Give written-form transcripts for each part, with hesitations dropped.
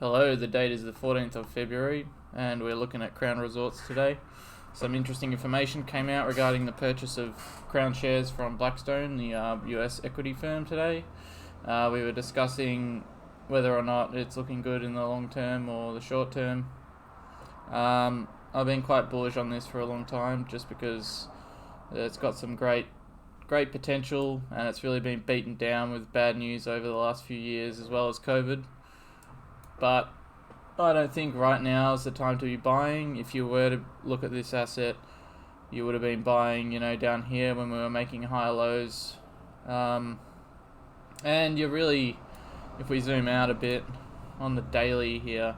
Hello, the date is the 14th of February and we're looking at Crown Resorts today. Some interesting information came out regarding the purchase of Crown shares from Blackstone, the US equity firm, today. We were discussing whether or not it's looking good in the long term or the short term. I've been quite bullish on this for a long time just because it's got some great potential and it's really been beaten down with bad news over the last few years as well as COVID. But I don't think right now is the time to be buying. If you were to look at this asset, you would have been buying, down here when we were making higher lows. And you're really, if we zoom out a bit on the daily here,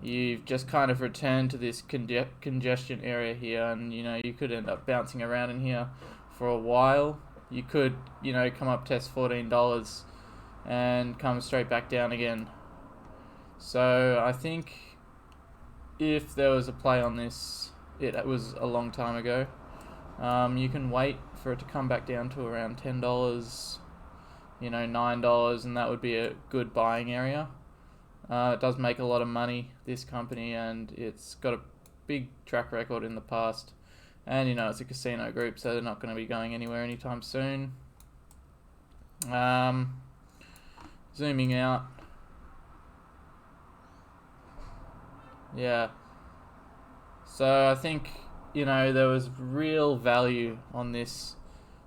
you've just kind of returned to this congestion area here, and you could end up bouncing around in here for a while. You could, come up, test $14 and come straight back down again. So I think if there was a play on this, it was a long time ago. You can wait for it to come back down to around $10, $9, and that would be a good buying area. It does make a lot of money, this company, and it's got a big track record in the past. And it's a casino group, so they're not going to be going anywhere anytime soon. Zooming out. Yeah. So I think, there was real value on this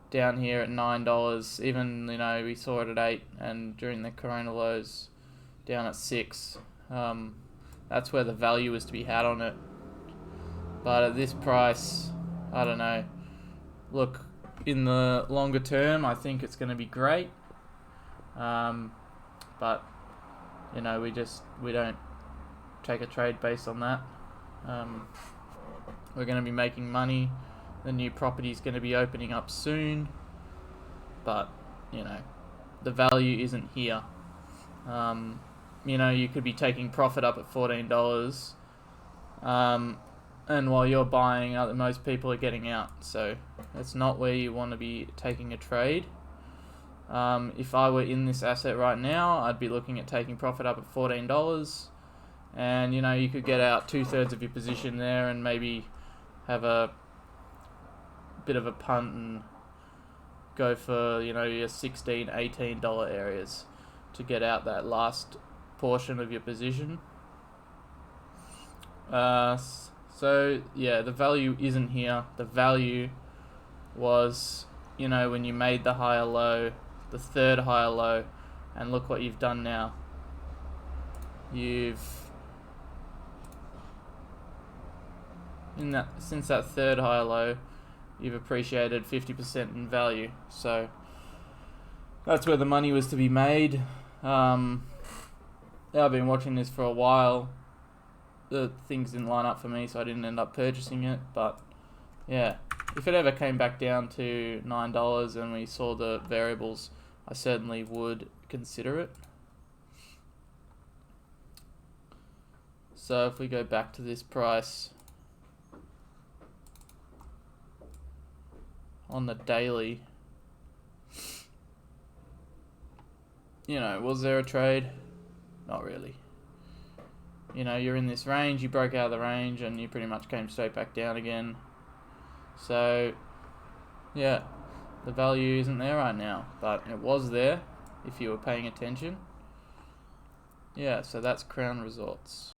down here at $9. Even, we saw it at 8, and during the Corona lows down at 6. That's where the value is to be had on it. But at this price, I don't know. Look, in the longer term, I think it's going to be great. But, we don't take a trade based on that. We're going to be making money. The new property is going to be opening up soon. But, the value isn't here. You could be taking profit up at $14. And while you're buying, most people are getting out. So it's not where you want to be taking a trade. If I were in this asset right now, I'd be looking at taking profit up at $14. And, you could get out 2/3 of your position there and maybe have a bit of a punt and go for, your $16, $18 areas to get out that last portion of your position. So, yeah, the value isn't here. The value was, when you made the higher low, the third higher low, and look what you've done now. Since that third higher low, you've appreciated 50% in value. So that's where the money was to be made. I've been watching this for a while. The things didn't line up for me, so I didn't end up purchasing it. But yeah, if it ever came back down to $9 and we saw the variables, I certainly would consider it. So if we go back to this price on the daily, was there a trade? Not really. You're in this range, you broke out of the range, and you pretty much came straight back down again. So, yeah, the value isn't there right now, but it was there if you were paying attention. Yeah, so that's Crown Resorts.